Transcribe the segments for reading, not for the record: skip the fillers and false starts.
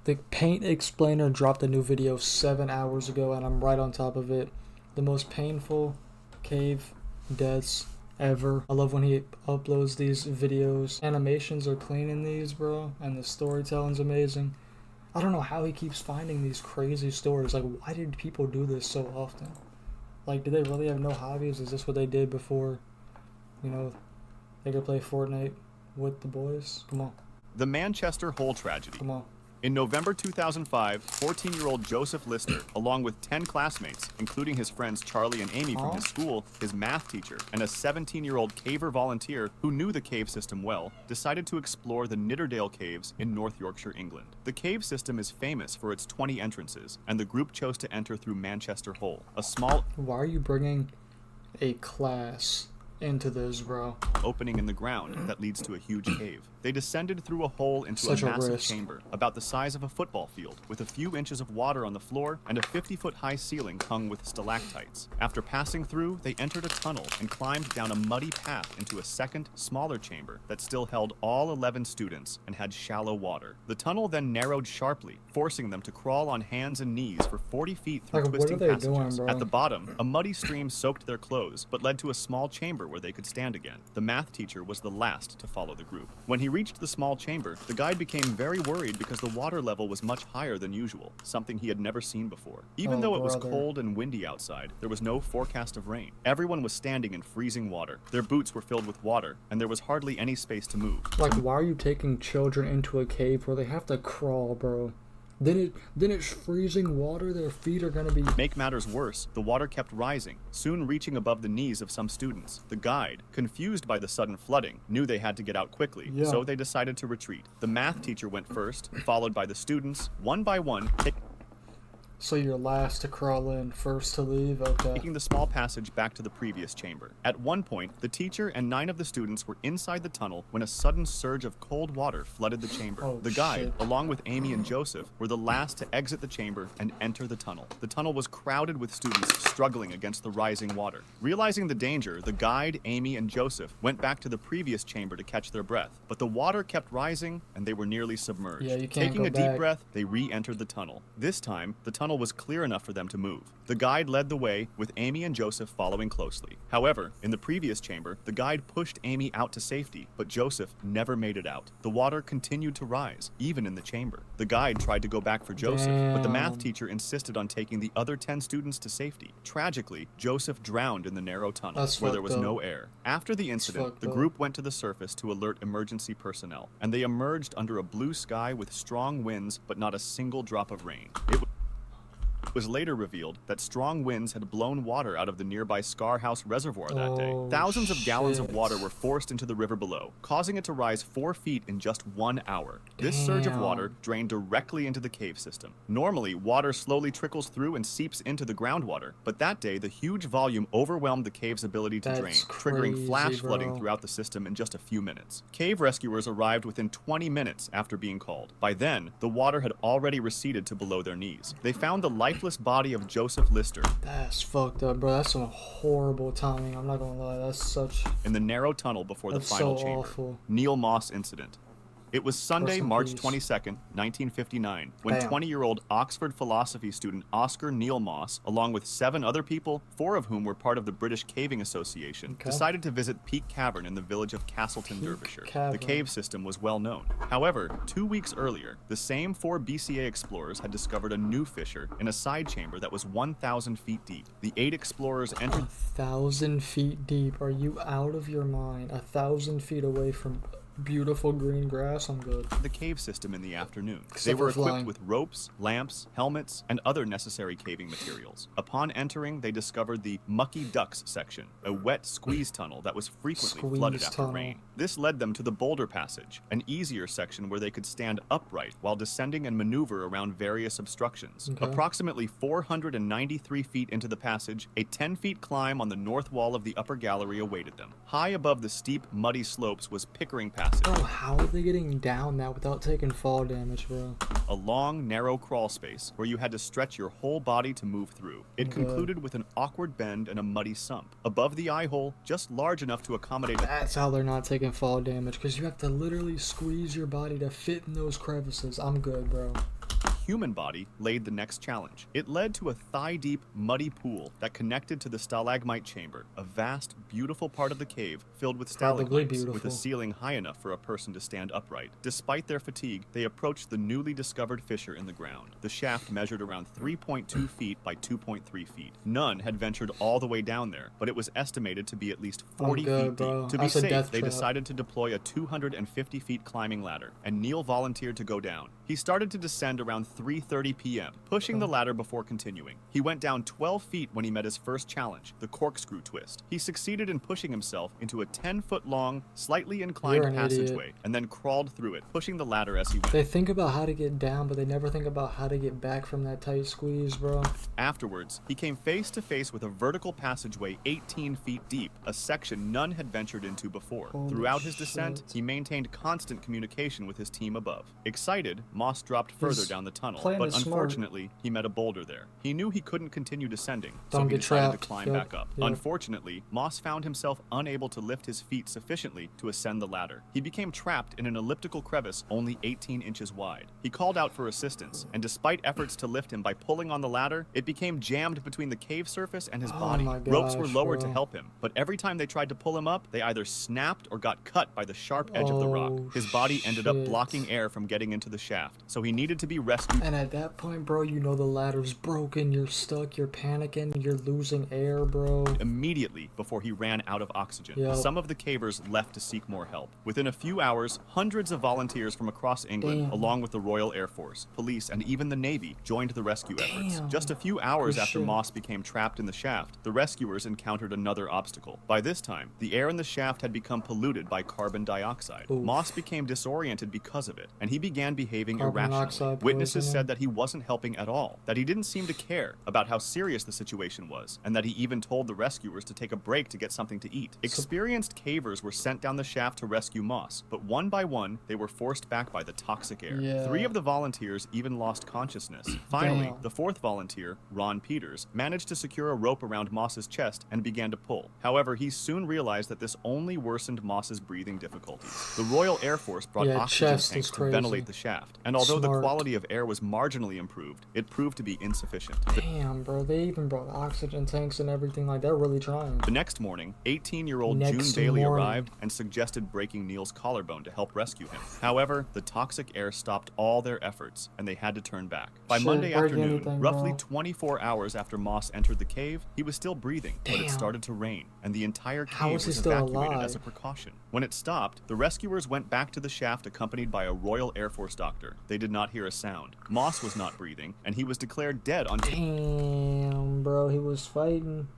The Paint Explainer dropped a new video 7 hours ago, and I'm right on top of it. The most painful cave deaths ever. I love when he uploads these videos. Animations are clean in these, bro, and the storytelling's amazing. I don't know how he keeps finding these crazy stories. Like, why did people do this so often? Like, do they really have no hobbies? Is this what they did before, you know, they could play Fortnite with the boys? Come on. The Manchester Hole tragedy. Come on. In November 2005, 14-year-old Joseph Lister, along with 10 classmates, including his friends Charlie and Amy from his school, his math teacher, and a 17-year-old caver volunteer who knew the cave system well, decided to explore the Nidderdale Caves in North Yorkshire, England. The cave system is famous for its 20 entrances, and the group chose to enter through Manchester Hole, a small... Why are you bringing a class into this, bro? ...opening in the ground that leads to a huge cave. They descended through a hole into a massive chamber, about the size of a football field, with a few inches of water on the floor and a 50-foot-high ceiling hung with stalactites. After passing through, they entered a tunnel and climbed down a muddy path into a second, smaller chamber that still held all 11 students and had shallow water. The tunnel then narrowed sharply, forcing them to crawl on hands and knees for 40 feet through twisting passages. At the bottom, a muddy stream soaked their clothes, but led to a small chamber where they could stand again. The math teacher was the last to follow the group. When he reached the small chamber, the guide became very worried because the water level was much higher than usual, something he had never seen before. Even though it was cold and windy outside, there was no forecast of rain. Everyone was standing in freezing water. Their boots were filled with water, and there was hardly any space to move. Like, why are you taking children into a cave where they have to crawl, bro? Then it's freezing water, their feet are gonna be... Make matters worse, the water kept rising, soon reaching above the knees of some students. The guide, confused by the sudden flooding, knew they had to get out quickly, so they decided to retreat. The math teacher went first, followed by the students, one by one, So you're last to crawl in, first to leave? Okay. taking the small passage back to the previous chamber. At one point, the teacher and 9 of the students were inside the tunnel when a sudden surge of cold water flooded the chamber. The guide, along with Amy and Joseph, were the last to exit the chamber and enter the tunnel. The tunnel was crowded with students struggling against the rising water. Realizing the danger, the guide, Amy, and Joseph went back to the previous chamber to catch their breath, but the water kept rising and they were nearly submerged. Yeah, you can't Taking a go back. deep breath, they re-entered the tunnel. This time, the tunnel was clear enough for them to move. The guide led the way, with Amy and Joseph following closely. However, in the previous chamber, the guide pushed Amy out to safety, but Joseph never made it out. The water continued to rise, even in the chamber. The guide tried to go back for Joseph, but the math teacher insisted on taking the other 10 students to safety. Tragically, Joseph drowned in the narrow tunnel, where there was no air. After the incident, the group went to the surface to alert emergency personnel, and they emerged under a blue sky with strong winds, but not a single drop of rain. It was later revealed that strong winds had blown water out of the nearby Scar House Reservoir that day. Thousands of gallons of water were forced into the river below, causing it to rise 4 feet in just 1 hour. This surge of water drained directly into the cave system. Normally, water slowly trickles through and seeps into the groundwater, but that day the huge volume overwhelmed the cave's ability to drain, triggering flash flooding throughout the system in just a few minutes. Cave rescuers arrived within 20 minutes after being called. By then, the water had already receded to below their knees. They found the lifeless body of Joseph Lister. That's fucked up, bro. That's some horrible timing. I'm not gonna lie. That's such... In the narrow tunnel before the final chamber. Awful. Neil Moss incident. It was Sunday, March 22nd, 1959, when 20-year-old Oxford philosophy student Oscar Neil Moss, along with 7 other people, 4 of whom were part of the British Caving Association, decided to visit Peak Cavern in the village of Castleton, Derbyshire. The cave system was well known. However, 2 weeks earlier, the same 4 BCA explorers had discovered a new fissure in a side chamber that was 1,000 feet deep. The 8 explorers entered... 1,000 feet deep? Are you out of your mind? 1,000 feet away from... beautiful green grass? I'm good. The cave system in the afternoon. They were equipped with ropes, lamps, helmets, and other necessary caving materials. Upon entering, they discovered the Mucky Ducks section, a wet squeeze tunnel that was frequently flooded after rain. This led them to the Boulder Passage, an easier section where they could stand upright while descending and maneuver around various obstructions. Approximately 493 feet into the passage, a 10-feet climb on the north wall of the upper gallery awaited them. High above the steep, muddy slopes was Pickering Passage. Bro, how are they getting down that without taking fall damage, bro? A long, narrow crawl space where you had to stretch your whole body to move through. It concluded with an awkward bend and a muddy sump. Above the eye hole, just large enough to accommodate... That's how they're not taking fall damage, because you have to literally squeeze your body to fit in those crevices. I'm good, bro. human body laid the next challenge. It led to a thigh-deep, muddy pool that connected to the stalagmite chamber, a vast, beautiful part of the cave filled with Probably stalagmites with a beautiful. ceiling high enough for a person to stand upright. Despite their fatigue, they approached the newly discovered fissure in the ground. The shaft measured around 3.2 feet by 2.3 feet. None had ventured all the way down there, but it was estimated to be at least 40 good, feet bro. deep. To be That's a safe, death they trap. decided to deploy a 250 feet climbing ladder, and Neil volunteered to go down. He started to descend around 3:30 p.m., pushing the ladder before continuing. He went down 12 feet when he met his first challenge, the corkscrew twist. He succeeded in pushing himself into a 10-foot-long, slightly inclined You're an passageway, idiot. and then crawled through it, pushing the ladder as he went. They think about how to get down, but they never think about how to get back from that tight squeeze, bro. Afterwards, he came face to face with a vertical passageway 18 feet deep, a section none had ventured into before. Holy Throughout his descent, shit. he maintained constant communication with his team above. Excited, Moss dropped further His down the tunnel, plan but is smart. unfortunately, he met a boulder there. He knew he couldn't continue descending, so Don't he get decided trapped. to climb Yep, back up. yep. Unfortunately, Moss found himself unable to lift his feet sufficiently to ascend the ladder. He became trapped in an elliptical crevice only 18 inches wide. He called out for assistance, and despite efforts to lift him by pulling on the ladder, it became jammed between the cave surface and his Oh body. my Ropes were gosh, lowered bro. to help him, but every time they tried to pull him up, they either snapped or got cut by the sharp edge of the rock. Oh, His body ended up shit. blocking air from getting into the shaft, so he needed to be rescued. And at that point, bro, you know the ladder's broken, you're stuck, you're panicking, you're losing air, bro. Immediately before he ran out of oxygen. Yep. Some of the cavers left to seek more help. Within a few hours, hundreds of volunteers from across England, Damn. along with the Royal Air Force, police, and even the Navy, joined the rescue efforts. Damn. Just a few hours Good after shit. Moss became trapped in the shaft, the rescuers encountered another obstacle. By this time, the air in the shaft had become polluted by carbon dioxide. Oof. Moss became disoriented because of it, and he began behaving Carbon irrationally. monoxide Witnesses poisoning. said that he wasn't helping at all, that he didn't seem to care about how serious the situation was, and that he even told the rescuers to take a break to get something to eat. Experienced cavers were sent down the shaft to rescue Moss, but one by one, they were forced back by the toxic air. Yeah. 3 of the volunteers even lost consciousness. Finally, Damn. the 4th volunteer, Ron Peters, managed to secure a rope around Moss's chest and began to pull. However, he soon realized that this only worsened Moss's breathing difficulties. The Royal Air Force brought Yeah, oxygen chest tanks is to crazy. ventilate the shaft, and although the Smart. quality of air was marginally improved, it proved to be insufficient. Damn, bro, they even brought oxygen tanks and everything, like, they're really trying. The next morning, 18-year-old June Next Bailey morning. arrived and suggested breaking Neil's collarbone to help rescue him. However, the toxic air stopped all their efforts, and they had to turn back. By Shit, Monday break afternoon, anything, roughly bro. 24 hours after Moss entered the cave, he was still breathing, but it Damn. started to rain, and the entire How cave is he was still evacuated alive? as a precaution. When it stopped, the rescuers went back to the shaft accompanied by a Royal Air Force doctor. They did not hear a sound. Moss was not breathing, and he was declared dead on Damn, bro, he was fighting.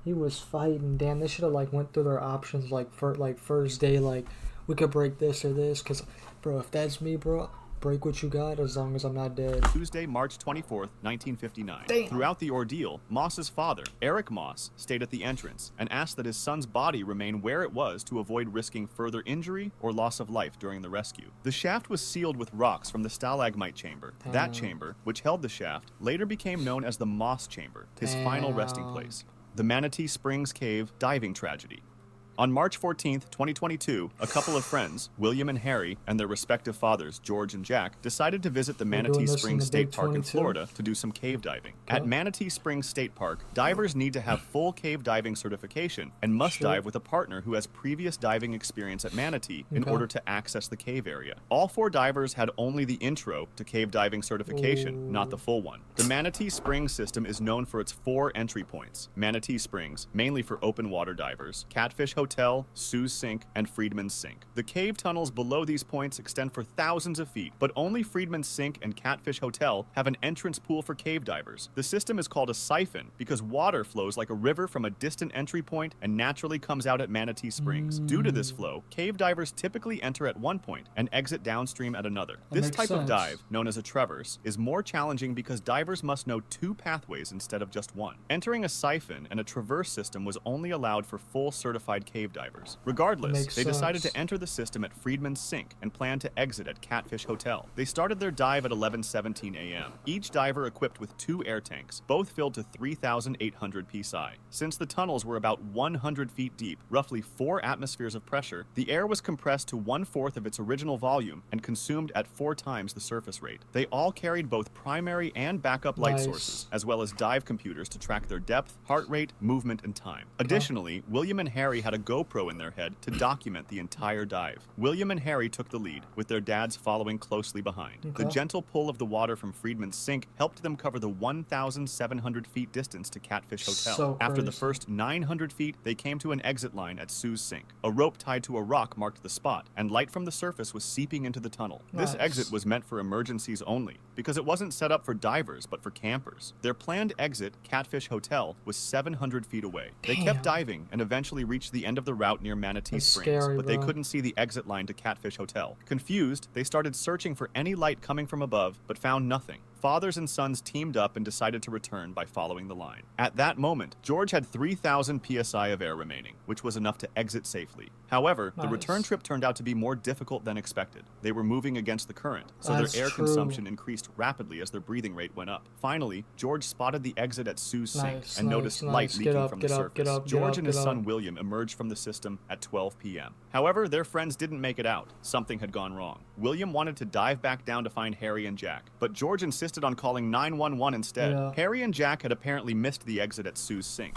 He was fighting. Damn, they should have like went through their options like first day, like we could break this or this. Cause, bro, if that's me, bro, break what you got as long as I'm not dead. Tuesday, March 24th, 1959. Damn. Throughout the ordeal, Moss's father, Eric Moss, stayed at the entrance and asked that his son's body remain where it was to avoid risking further injury or loss of life during the rescue. The shaft was sealed with rocks from the stalagmite chamber. That Damn. chamber, which held the shaft, later became known as the Moss Chamber, his final resting Damn. place. The Manatee Springs Cave diving tragedy. On March 14th, 2022, a couple of friends, William and Harry, and their respective fathers, George and Jack, decided to visit the doing Manatee this in Springs the State Big Park in 22? Florida to do some cave diving. Okay. At Manatee Springs State Park, divers need to have full cave diving certification and must Sure. dive with a partner who has previous diving experience at Manatee in Okay. order to access the cave area. All 4 divers had only the intro to cave diving certification, not the full one. The Manatee Springs system is known for its 4 entry points. Manatee Springs, mainly for open water divers, Catfish Hotel, Sue's Sink, and Freedman's Sink. The cave tunnels below these points extend for thousands of feet, but only Freedman's Sink and Catfish Hotel have an entrance pool for cave divers. The system is called a siphon because water flows like a river from a distant entry point and naturally comes out at Manatee Springs. Due to this flow, cave divers typically enter at one point and exit downstream at another. That This makes type of sense. dive, known as a traverse, is more challenging because divers must know 2 pathways instead of just one. Entering a siphon and a traverse system was only allowed for full certified cave cave divers. Regardless, Makes they decided sense. to enter the system at Freedman's Sink and planned to exit at Catfish Hotel. They started their dive at 11:17 a.m., each diver equipped with 2 air tanks, both filled to 3,800 psi. Since the tunnels were about 100 feet deep, roughly 4 atmospheres of pressure, the air was compressed to 1/4 of its original volume and consumed at 4 times the surface rate. They all carried both primary and backup light Nice. sources, as well as dive computers to track their depth, heart rate, movement, and time. Additionally, William and Harry had a GoPro in their head to document the entire dive. William and Harry took the lead, with their dads following closely behind. Okay. The gentle pull of the water from Freedman's Sink helped them cover the 1,700 feet distance to Catfish Hotel. So After the crazy. first 900 feet, they came to an exit line at Sue's Sink. A rope tied to a rock marked the spot, and light from the surface was seeping into the tunnel. This Nice. exit was meant for emergencies only, because it wasn't set up for divers, but for campers. Their planned exit, Catfish Hotel, was 700 feet away. They kept Damn. diving and eventually reached the end of the route near Manatee That's Springs, scary, but they bro. couldn't see the exit line to Catfish Hotel. Confused, they started searching for any light coming from above, but found nothing. Fathers and sons teamed up and decided to return by following the line. At that moment, George had 3,000 psi of air remaining, which was enough to exit safely. However, the Nice. return trip turned out to be more difficult than expected. They were moving against the current, so That's their air true. consumption increased rapidly as their breathing rate went up. Finally, George spotted the exit at Sue's Sink Nice, and nice, noticed nice. light Get leaking up, from get the up, surface. get up, get George up, and his get son up. William emerged from the system at 12 p.m. However, their friends didn't make it out. Something had gone wrong. William wanted to dive back down to find Harry and Jack, but George insisted on calling 911 instead. Yeah. Harry and Jack had apparently missed the exit at Sue's Sink.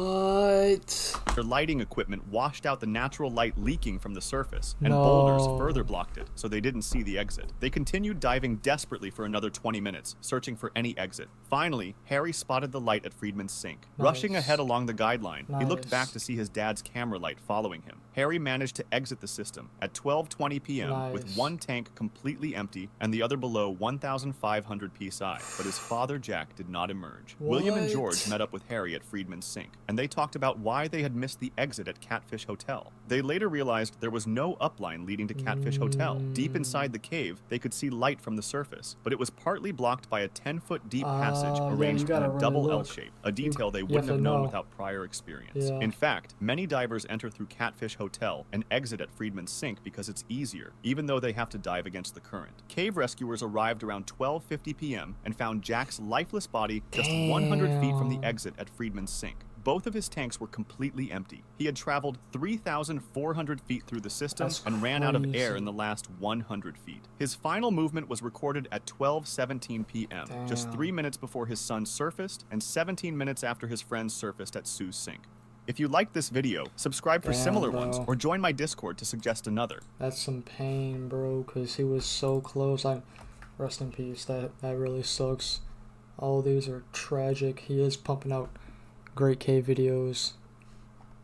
What? Their lighting equipment washed out the natural light leaking from the surface, and No. boulders further blocked it, so they didn't see the exit. They continued diving desperately for another 20 minutes, searching for any exit. Finally, Harry spotted the light at Freedman's Sink. Rushing Nice. ahead along the guideline, he looked Nice. back to see his dad's camera light following him. Harry managed to exit the system at 12:20 p.m. with Nice. one tank completely empty and the other below 1,500 psi, but his father Jack did not emerge. William and What? George met up with Harry at Freedman's Sink, and they talked about why they had missed the exit at Catfish Hotel. They later realized there was no upline leading to Catfish Hotel. Deep inside the cave, they could see light from the surface, but it was partly blocked by a 10-foot deep passage Yeah, you arranged in gotta a really double L look. shape, a detail they have wouldn't to have known know. without prior experience. Yeah. In fact, many divers enter through Catfish Hotel and exit at Freedman's Sink because it's easier, even though they have to dive against the current. Cave rescuers arrived around 12:50 p.m. and found Jack's lifeless body just 100 feet from the Damn. exit at Freedman's Sink. Both of his tanks were completely empty. He had traveled 3,400 feet through the system That's and ran out of air crazy. in the last 100 feet. His final movement was recorded at 12:17 p.m., just Damn. 3 minutes before his son surfaced and 17 minutes after his friends surfaced at Sue's Sink. If you liked this video, subscribe for Damn, similar bro. ones or join my Discord to suggest another. That's some pain, bro, because he was so close. Rest in peace. That really sucks. All these are tragic. He is pumping out great cave videos.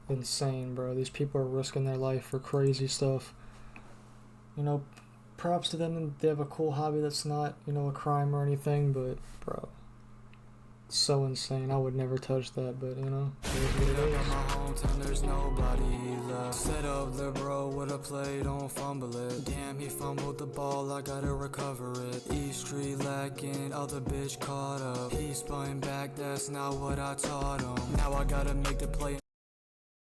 Insane, bro. These people are risking their life for crazy stuff. You know, props to them, and they have a cool hobby that's not, you know, a crime or anything, but, bro, it's so insane. I would never touch that, but, you know, it is what it In is. my hometown, there's nobody left. Set up the bro with a play, don't fumble it. Damn, he fumbled the ball, I gotta recover it. East Street lacking, other bitch caught up. He spun back, that's not what I taught him. Now I gotta make the play.